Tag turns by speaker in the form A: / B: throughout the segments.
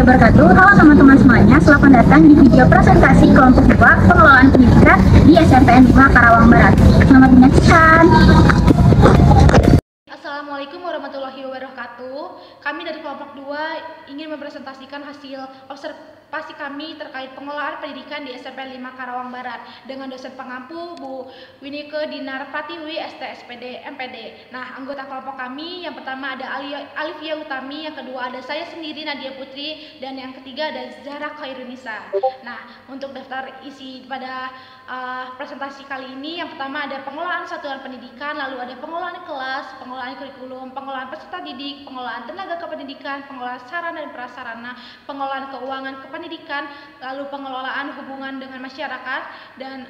A: warahmatullahi wabarakatuh. Halo teman-teman semuanya, selamat datang di video presentasi kelompok 2 pengelolaan pendidikan di SMPN 5 Karawang Barat. Selamat menyaksikan.
B: Assalamualaikum warahmatullahi wabarakatuh. Kami dari kelompok 2 ingin mempresentasikan hasil observasi kami terkait pengelolaan pendidikan di SMPN 5 Karawang Barat dengan dosen pengampu Bu Winike Dinar Pratiwi, ST, SPD, MPD. Nah, anggota kelompok kami yang pertama ada Alifia Utami, yang kedua ada saya sendiri Nadia Putri, dan yang ketiga ada Zahra Khairunisa. Nah, untuk daftar isi pada presentasi kali ini, yang pertama ada pengelolaan satuan pendidikan, lalu ada pengelolaan kelas, pengelolaan kurikulum, pengelolaan peserta didik, pengelolaan tenaga kependidikan, pengelolaan sarana dan prasarana, pengelolaan keuangan kependidikan, lalu pengelolaan hubungan dengan masyarakat, dan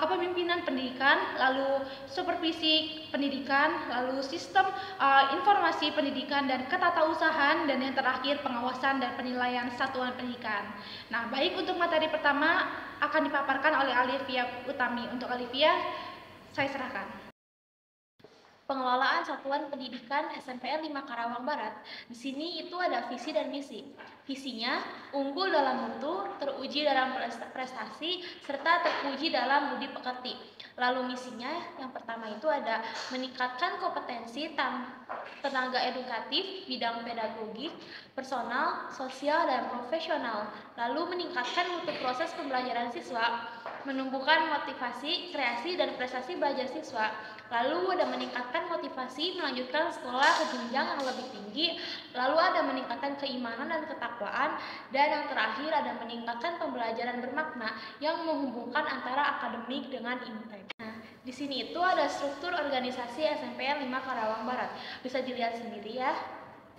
B: kepemimpinan pendidikan, lalu supervisi pendidikan, lalu sistem informasi pendidikan dan ketatausahaan, dan yang terakhir pengawasan dan penilaian satuan pendidikan. Nah, baik, untuk materi pertama akan dipaparkan oleh Alifia Utami. Untuk Alifia, saya serahkan.
C: Pengelolaan Satuan Pendidikan SMPN 5 Karawang Barat. Di sini itu ada visi dan misi. Visinya, unggul dalam mutu, teruji dalam prestasi, serta terpuji dalam budi pekerti. Lalu misinya, yang pertama itu ada meningkatkan kompetensi tenaga edukatif, bidang pedagogik, personal, sosial, dan profesional. Lalu meningkatkan mutu proses pembelajaran siswa, menumbuhkan motivasi, kreasi, dan prestasi belajar siswa. Lalu ada meningkatkan motivasi melanjutkan sekolah ke jenjang yang lebih tinggi. Lalu ada meningkatkan keimanan dan ketakwaan. Dan yang terakhir ada meningkatkan pembelajaran bermakna yang menghubungkan antara akademik dengan intelek. Nah, di sini itu ada struktur organisasi SMPN 5 Karawang Barat. Bisa dilihat sendiri ya.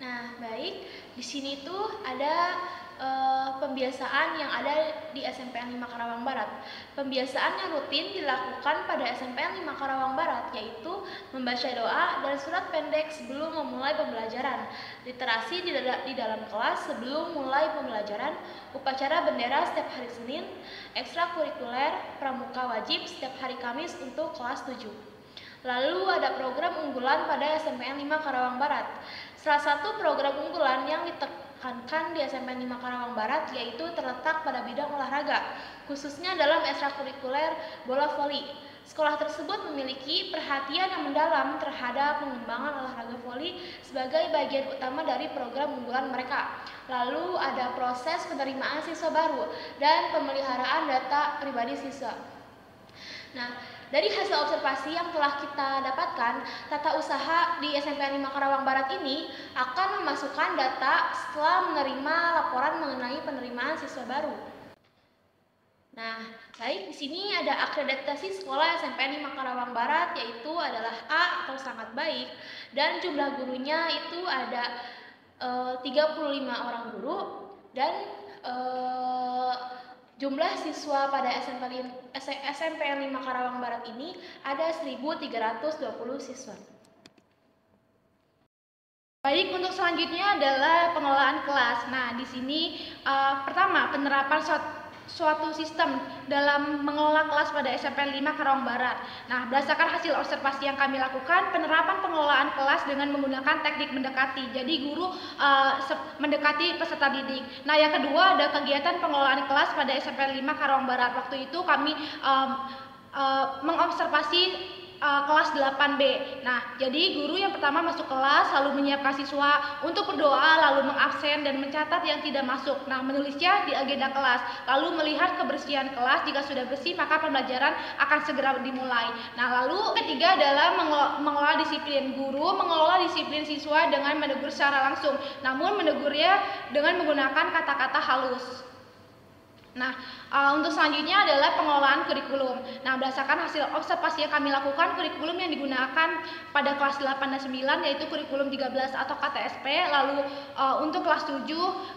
C: Nah, baik, di sini itu ada pembiasaan yang ada di SMPN 5 Karawang Barat. Pembiasaan yang rutin dilakukan pada SMPN 5 Karawang Barat yaitu membaca doa dan surat pendek sebelum memulai pembelajaran, literasi di dalam kelas sebelum mulai pembelajaran, upacara bendera setiap hari Senin, ekstrakurikuler pramuka wajib setiap hari Kamis untuk kelas 7. Lalu ada program unggulan pada SMPN 5 Karawang Barat. Salah satu program unggulan yang ditekankan di SMPN 5 Karawang Barat yaitu terletak pada bidang olahraga, khususnya dalam ekstrakurikuler bola voli. Sekolah tersebut memiliki perhatian yang mendalam terhadap pengembangan olahraga voli sebagai bagian utama dari program unggulan mereka. Lalu ada proses penerimaan siswa baru dan pemeliharaan data pribadi siswa. Nah, dari hasil observasi yang telah kita dapatkan, tata usaha di SMPN 5 Karawang Barat ini akan memasukkan data setelah menerima laporan mengenai penerimaan siswa baru. Nah, baik, di sini ada akreditasi sekolah SMPN 5 Karawang Barat yaitu adalah A atau sangat baik, dan jumlah gurunya itu ada 35 orang guru, dan jumlah siswa pada SMPN 5 Karawang Barat ini ada 1.320 siswa.
B: Baik, untuk selanjutnya adalah pengelolaan kelas. Nah, di sini pertama, penerapan suatu sistem dalam mengelola kelas pada SMPN 5 Karawang Barat. Nah, berdasarkan hasil observasi yang kami lakukan, penerapan pengelolaan kelas dengan menggunakan teknik mendekati. Jadi guru mendekati peserta didik. Nah, yang kedua ada kegiatan pengelolaan kelas pada SMPN 5 Karawang Barat. Waktu itu kami mengobservasi kelas 8B. Nah, jadi guru yang pertama masuk kelas lalu menyiapkan siswa untuk berdoa, lalu mengabsen dan mencatat yang tidak masuk. Nah, menulisnya di agenda kelas, lalu melihat kebersihan kelas. Jika sudah bersih, maka pembelajaran akan segera dimulai. Nah, lalu ketiga adalah mengelola disiplin. Guru mengelola disiplin siswa dengan menegur secara langsung, namun menegurnya dengan menggunakan kata-kata halus. Nah, untuk selanjutnya adalah pengelolaan kurikulum. Nah, berdasarkan hasil observasi yang kami lakukan, kurikulum yang digunakan pada kelas 8 dan 9 yaitu kurikulum 13 atau KTSP, lalu untuk kelas 7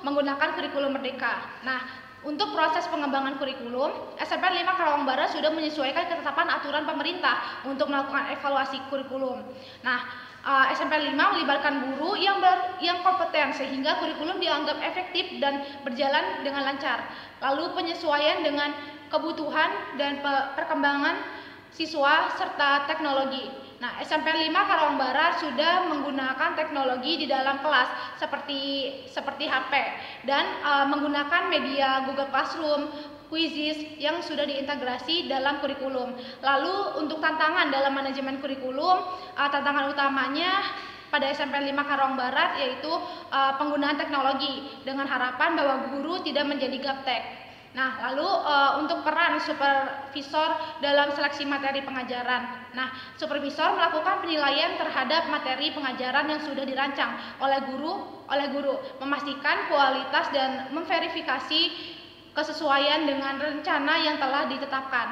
B: menggunakan kurikulum merdeka. Nah, untuk proses pengembangan kurikulum, SMPN 5 Karawang Barat sudah menyesuaikan ketetapan aturan pemerintah untuk melakukan evaluasi kurikulum. Nah, SMPN 5 melibatkan guru yang kompeten sehingga kurikulum dianggap efektif dan berjalan dengan lancar. Lalu penyesuaian dengan kebutuhan dan perkembangan siswa serta teknologi. Nah, SMP 5 Karawang Barat sudah menggunakan teknologi di dalam kelas seperti HP dan menggunakan media Google Classroom, Quizzes yang sudah diintegrasi dalam kurikulum. Lalu untuk tantangan dalam manajemen kurikulum, tantangan utamanya pada SMP 5 Karawang Barat yaitu penggunaan teknologi dengan harapan bahwa guru tidak menjadi gaptek. Nah, lalu untuk peran supervisor dalam seleksi materi pengajaran. Nah, supervisor melakukan penilaian terhadap materi pengajaran yang sudah dirancang oleh guru, memastikan kualitas dan memverifikasi kesesuaian dengan rencana yang telah ditetapkan.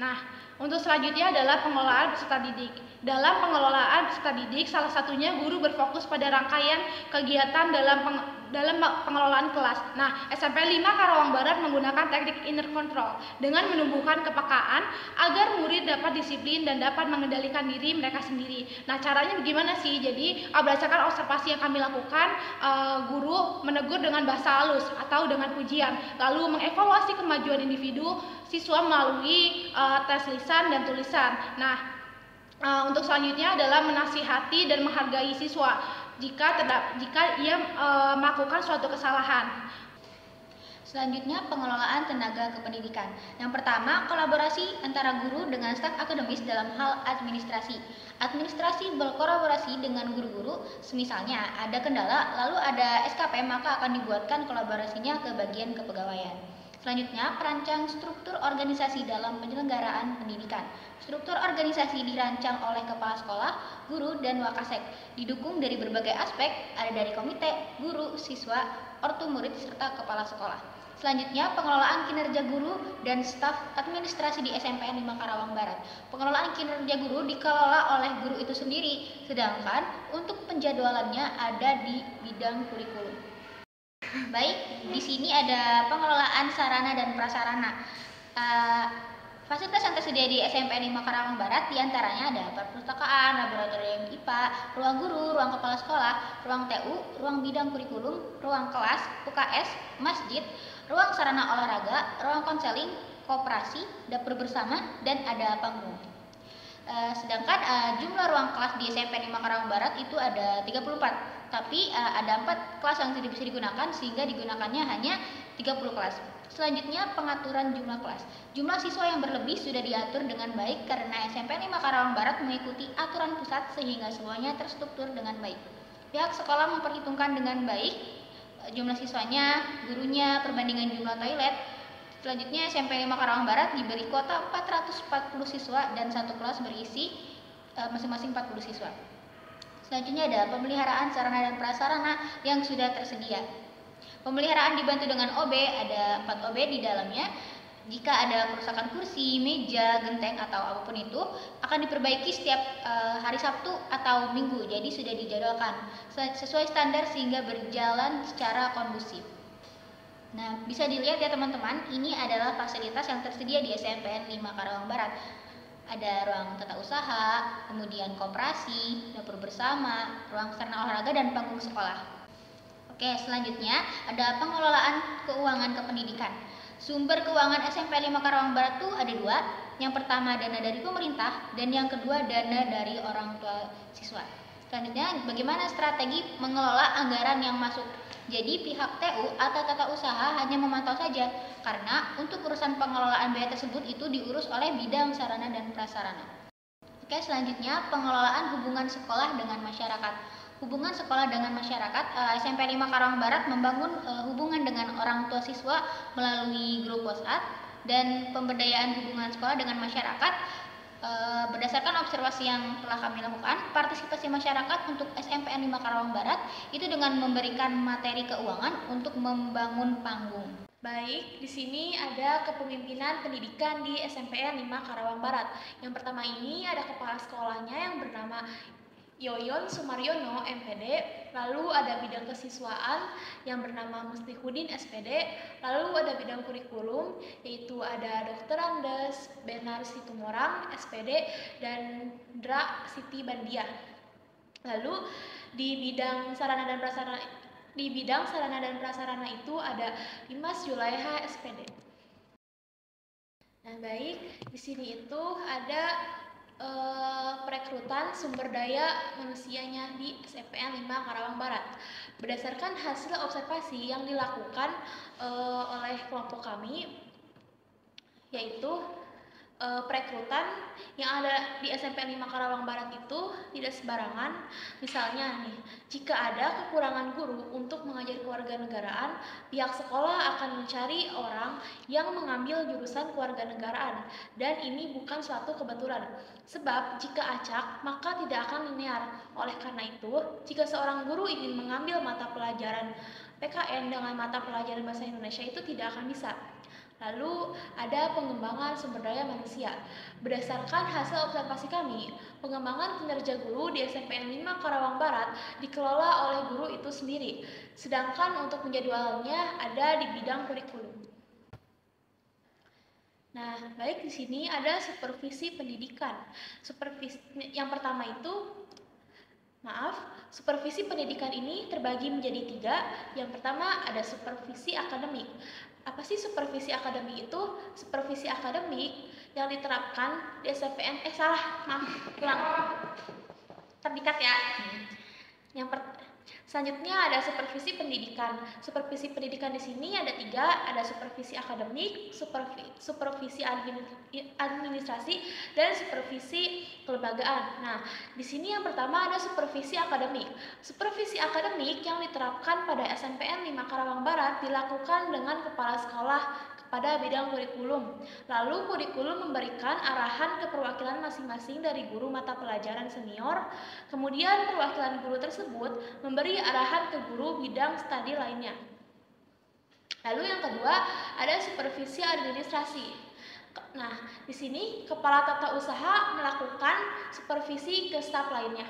B: Nah, untuk selanjutnya adalah pengelolaan peserta didik. Dalam pengelolaan peserta didik, salah satunya guru berfokus pada rangkaian kegiatan dalam pengelolaan kelas. Nah, SMP 5 Karawang Barat menggunakan teknik inner control dengan menumbuhkan kepekaan agar murid dapat disiplin dan dapat mengendalikan diri mereka sendiri. Nah, caranya bagaimana sih? Jadi, berdasarkan observasi yang kami lakukan, guru menegur dengan bahasa halus atau dengan pujian, lalu mengevaluasi kemajuan individu siswa melalui tes lisan dan tulisan. Nah, untuk selanjutnya adalah menasihati dan menghargai siswa jika ia melakukan suatu kesalahan.
D: Selanjutnya, pengelolaan tenaga kependidikan. Yang pertama, kolaborasi antara guru dengan staf akademis dalam hal administrasi. Administrasi berkolaborasi dengan guru-guru, semisalnya ada kendala lalu ada SKP, maka akan dibuatkan kolaborasinya ke bagian kepegawaian. Selanjutnya, perancang struktur organisasi dalam penyelenggaraan pendidikan. Struktur organisasi dirancang oleh kepala sekolah, guru, dan wakasek. Didukung dari berbagai aspek, ada dari komite, guru, siswa, ortu murid, serta kepala sekolah. Selanjutnya, pengelolaan kinerja guru dan staf administrasi di SMPN 5 Karawang Barat. Pengelolaan kinerja guru dikelola oleh guru itu sendiri, sedangkan untuk penjadwalannya ada di bidang kurikulum. Baik, di sini ada pengelolaan sarana dan prasarana. Fasilitas yang tersedia di SMPN 5 Karawang Barat diantaranya ada perpustakaan, laboratorium IPA, ruang guru, ruang kepala sekolah, ruang TU, ruang bidang kurikulum, ruang kelas, UKS, masjid, ruang sarana olahraga, ruang konseling, koperasi, dapur bersama, dan ada panggung. Sedangkan jumlah ruang kelas di SMP 5 Karawang Barat itu ada 34, tapi ada 4 kelas yang tidak bisa digunakan sehingga digunakannya hanya 30 kelas. Selanjutnya, pengaturan jumlah kelas. Jumlah siswa yang berlebih sudah diatur dengan baik karena SMP 5 Karawang Barat mengikuti aturan pusat sehingga semuanya terstruktur dengan baik. Pihak sekolah memperhitungkan dengan baik jumlah siswanya, gurunya, perbandingan jumlah toilet. Selanjutnya, SMP 5 Karawang Barat diberi kuota 440 siswa dan satu kelas berisi masing-masing 40 siswa. Selanjutnya ada pemeliharaan sarana dan prasarana yang sudah tersedia. Pemeliharaan dibantu dengan OB, ada 4 OB di dalamnya. Jika ada kerusakan kursi, meja, genteng atau apapun itu akan diperbaiki setiap hari Sabtu atau Minggu. Jadi sudah dijadwalkan sesuai standar sehingga berjalan secara kondusif. Nah, bisa dilihat ya teman-teman, ini adalah fasilitas yang tersedia di SMPN 5 Karawang Barat. Ada ruang tata usaha, kemudian koperasi, dapur bersama, ruang sarana olahraga, dan panggung sekolah. Oke, selanjutnya ada pengelolaan keuangan kependidikan. Sumber keuangan SMP 5 Karawang Barat tuh ada 2. Yang pertama dana dari pemerintah dan yang kedua dana dari orang tua siswa. Selanjutnya, bagaimana strategi mengelola anggaran yang masuk? Jadi pihak TU atau tata usaha hanya memantau saja karena untuk urusan pengelolaan biaya tersebut itu diurus oleh bidang sarana dan prasarana. Oke, selanjutnya pengelolaan hubungan sekolah dengan masyarakat. Hubungan sekolah dengan masyarakat, SMP 5 Karawang Barat membangun hubungan dengan orang tua siswa melalui grup WhatsApp dan pemberdayaan hubungan sekolah dengan masyarakat. Berdasarkan observasi yang telah kami lakukan, partisipasi masyarakat untuk SMPN 5 Karawang Barat itu dengan memberikan materi keuangan untuk membangun panggung.
C: Baik, di sini ada kepemimpinan pendidikan di SMPN 5 Karawang Barat. Yang pertama ini ada kepala sekolahnya yang bernama Yoyon Sumaryono MPD, lalu ada bidang kesiswaan yang bernama Mustihudin SPD, lalu ada bidang kurikulum yaitu ada Dr. Andes Benar Situmorang SPD dan Dra Siti Bandiah. Lalu di bidang sarana dan prasarana itu ada Dimas Yulaiha SPD. Nah, baik, di sini itu ada perekrutan sumber daya manusianya di SMPN 5 Karawang Barat. Berdasarkan hasil observasi yang dilakukan oleh kelompok kami, yaitu perekrutan yang ada di SMPN 5 Karawang Barat itu tidak sembarangan. Misalnya nih, jika ada kekurangan guru untuk mengajar kewarganegaraan, pihak sekolah akan mencari orang yang mengambil jurusan kewarganegaraan, dan ini bukan suatu kebetulan. Sebab jika acak, maka tidak akan linear. Oleh karena itu, jika seorang guru ingin mengambil mata pelajaran PKN dengan mata pelajaran bahasa Indonesia itu tidak akan bisa. Lalu ada pengembangan sumber daya manusia. Berdasarkan hasil observasi kami, pengembangan kinerja guru di SMPN 5 Karawang Barat dikelola oleh guru itu sendiri. Sedangkan untuk penjadwalannya ada di bidang kurikulum. Nah, baik, di sini ada supervisi pendidikan. Yang pertama itu supervisi pendidikan ini terbagi menjadi 3. Yang pertama ada supervisi akademik. Apa sih supervisi akademik itu? Supervisi akademik yang diterapkan di SMPN, terdikat ya. Selanjutnya ada supervisi pendidikan. Supervisi pendidikan di sini ada 3, ada supervisi akademik, supervisi administrasi, dan supervisi kelembagaan. Nah, di sini yang pertama ada supervisi akademik. Supervisi akademik yang diterapkan pada SMPN 5 Karawang Barat dilakukan dengan kepala sekolah pada bidang kurikulum. Lalu kurikulum memberikan arahan ke perwakilan masing-masing dari guru mata pelajaran senior. Kemudian perwakilan guru tersebut memberi arahan ke guru bidang studi lainnya. Lalu yang kedua ada supervisi administrasi. Nah, di sini kepala tata usaha melakukan supervisi ke staf lainnya.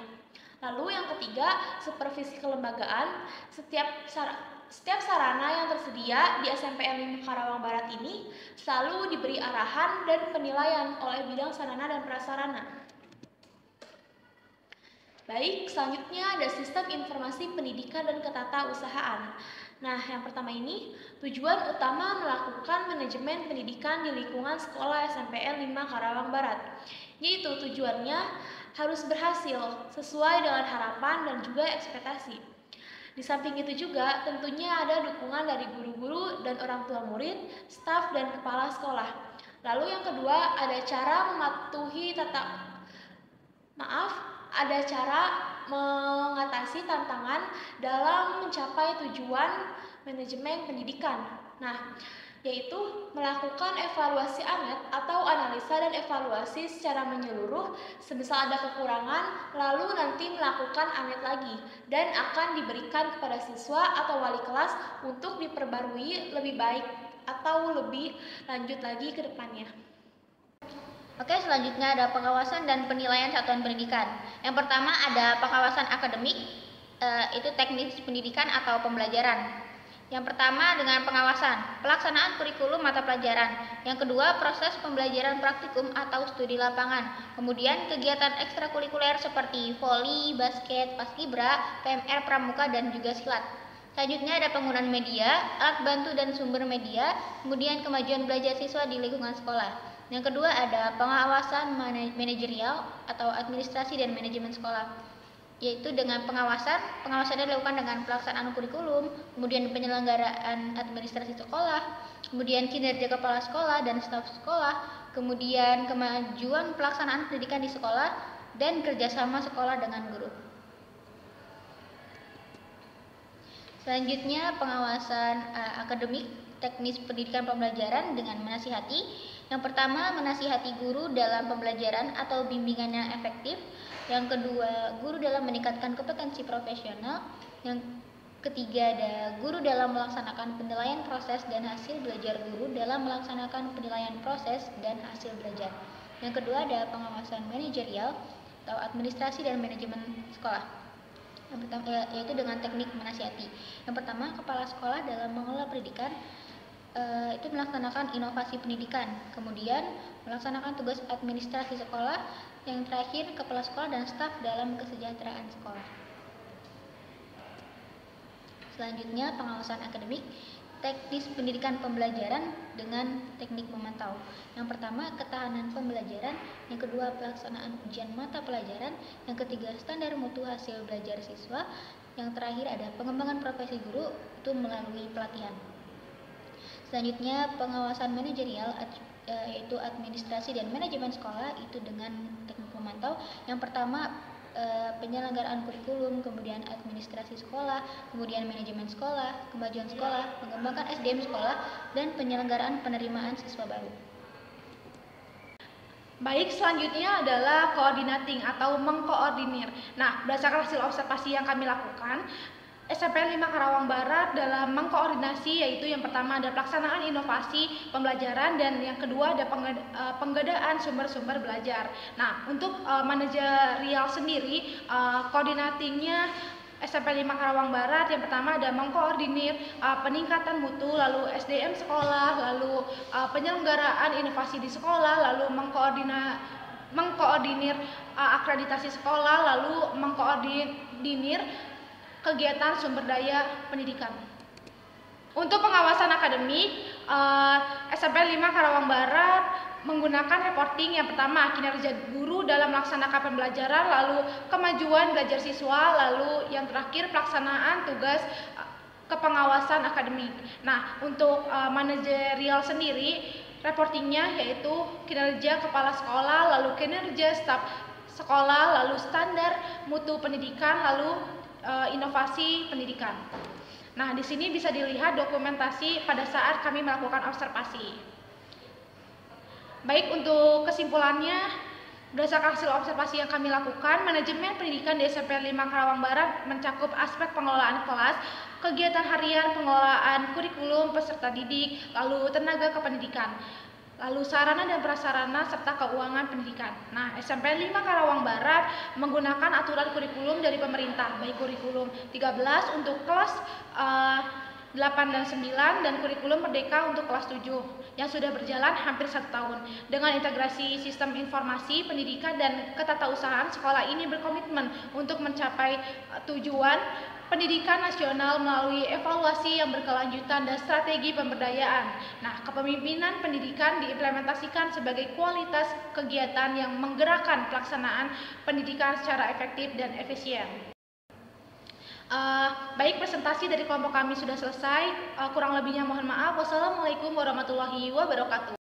C: Lalu yang ketiga, supervisi kelembagaan. Setiap sarana yang tersedia di SMPN 5 Karawang Barat ini selalu diberi arahan dan penilaian oleh bidang sarana dan prasarana. Baik, selanjutnya ada sistem informasi pendidikan dan ketatausahaan. Nah, yang pertama ini, tujuan utama melakukan manajemen pendidikan di lingkungan sekolah SMPN 5 Karawang Barat, yaitu tujuannya harus berhasil sesuai dengan harapan dan juga ekspektasi. Di samping itu juga tentunya ada dukungan dari guru-guru dan orang tua murid, staf dan kepala sekolah. Lalu yang kedua ada cara ada cara mengatasi tantangan dalam mencapai tujuan manajemen pendidikan. Nah, yaitu melakukan evaluasi ANET atau analisa dan evaluasi secara menyeluruh. Semisal ada kekurangan, lalu nanti melakukan ANET lagi dan akan diberikan kepada siswa atau wali kelas untuk diperbarui lebih baik atau lebih lanjut lagi ke depannya.
D: Oke, selanjutnya ada pengawasan dan penilaian satuan pendidikan. Yang pertama ada pengawasan akademik, itu teknis pendidikan atau pembelajaran. Yang pertama dengan pengawasan, pelaksanaan kurikulum mata pelajaran. Yang kedua, proses pembelajaran praktikum atau studi lapangan. Kemudian kegiatan ekstrakurikuler seperti voli, basket, paskibra, PMR pramuka, dan juga silat. Selanjutnya ada penggunaan media, alat bantu dan sumber media, kemudian kemajuan belajar siswa di lingkungan sekolah. Yang kedua ada pengawasan manajerial atau administrasi dan manajemen sekolah, yaitu dengan pengawasannya dilakukan dengan pelaksanaan kurikulum, kemudian penyelenggaraan administrasi sekolah, kemudian kinerja kepala sekolah dan staf sekolah, kemudian kemajuan pelaksanaan pendidikan di sekolah, dan kerjasama sekolah dengan guru. Selanjutnya pengawasan akademik, teknis pendidikan pembelajaran dengan menasihati. Yang pertama, menasihati guru dalam pembelajaran atau bimbingannya efektif. Yang kedua, guru dalam meningkatkan kompetensi profesional. Yang ketiga, ada guru dalam melaksanakan penilaian proses dan hasil belajar guru dalam melaksanakan penilaian proses dan hasil belajar. Yang kedua, ada pengawasan manajerial atau administrasi dan manajemen sekolah. Yang pertama, yaitu dengan teknik menasihati. Yang pertama, kepala sekolah dalam mengelola pendidikan itu melaksanakan inovasi pendidikan, kemudian melaksanakan tugas administrasi sekolah, yang terakhir kepala sekolah dan staf dalam kesejahteraan sekolah. Selanjutnya pengawasan akademik, teknis pendidikan pembelajaran dengan teknik memantau. Yang pertama, ketahanan pembelajaran. Yang kedua, pelaksanaan ujian mata pelajaran. Yang ketiga, standar mutu hasil belajar siswa. Yang terakhir ada pengembangan profesi guru itu melalui pelatihan. Selanjutnya, pengawasan manajerial yaitu administrasi dan manajemen sekolah itu dengan teknik memantau. Yang pertama, penyelenggaraan kurikulum, kemudian administrasi sekolah, kemudian manajemen sekolah, kemajuan sekolah, mengembangkan SDM sekolah, dan penyelenggaraan penerimaan siswa baru.
B: Baik, selanjutnya adalah coordinating atau mengkoordinir. Nah, berdasarkan hasil observasi yang kami lakukan, SMPN 5 Karawang Barat dalam mengkoordinasi yaitu yang pertama ada pelaksanaan inovasi pembelajaran dan yang kedua ada penggedaan sumber-sumber belajar. Nah, untuk manajerial sendiri, koordinatingnya SMP 5 Karawang Barat yang pertama ada mengkoordinir peningkatan mutu, lalu SDM sekolah, lalu penyelenggaraan inovasi di sekolah, lalu mengkoordinir akreditasi sekolah, lalu mengkoordinir kegiatan sumber daya pendidikan. Untuk pengawasan akademik, SMP 5 Karawang Barat menggunakan reporting yang pertama kinerja guru dalam melaksanakan pembelajaran, lalu kemajuan belajar siswa, lalu yang terakhir pelaksanaan tugas kepengawasan akademik. Nah, untuk manajerial sendiri reportingnya yaitu kinerja kepala sekolah, lalu kinerja staf sekolah, lalu standar mutu pendidikan, lalu inovasi pendidikan. Nah, di sini bisa dilihat dokumentasi pada saat kami melakukan observasi. Baik, untuk kesimpulannya, berdasarkan hasil observasi yang kami lakukan, manajemen pendidikan di SMP 5 Karawang Barat mencakup aspek pengelolaan kelas, kegiatan harian, pengelolaan kurikulum, peserta didik, lalu tenaga kependidikan, lalu sarana dan prasarana serta keuangan pendidikan. Nah, SMP 5 Karawang Barat menggunakan aturan kurikulum dari pemerintah, baik kurikulum 13 untuk kelas 8 dan 9 dan kurikulum Merdeka untuk kelas 7 yang sudah berjalan hampir 1 tahun. Dengan integrasi sistem informasi pendidikan dan ketatausahaan, sekolah ini berkomitmen untuk mencapai tujuan pendidikan nasional melalui evaluasi yang berkelanjutan dan strategi pemberdayaan. Nah, kepemimpinan pendidikan diimplementasikan sebagai kualitas kegiatan yang menggerakkan pelaksanaan pendidikan secara efektif dan efisien. Baik, presentasi dari kelompok kami sudah selesai. Kurang lebihnya mohon maaf. Wassalamualaikum warahmatullahi wabarakatuh.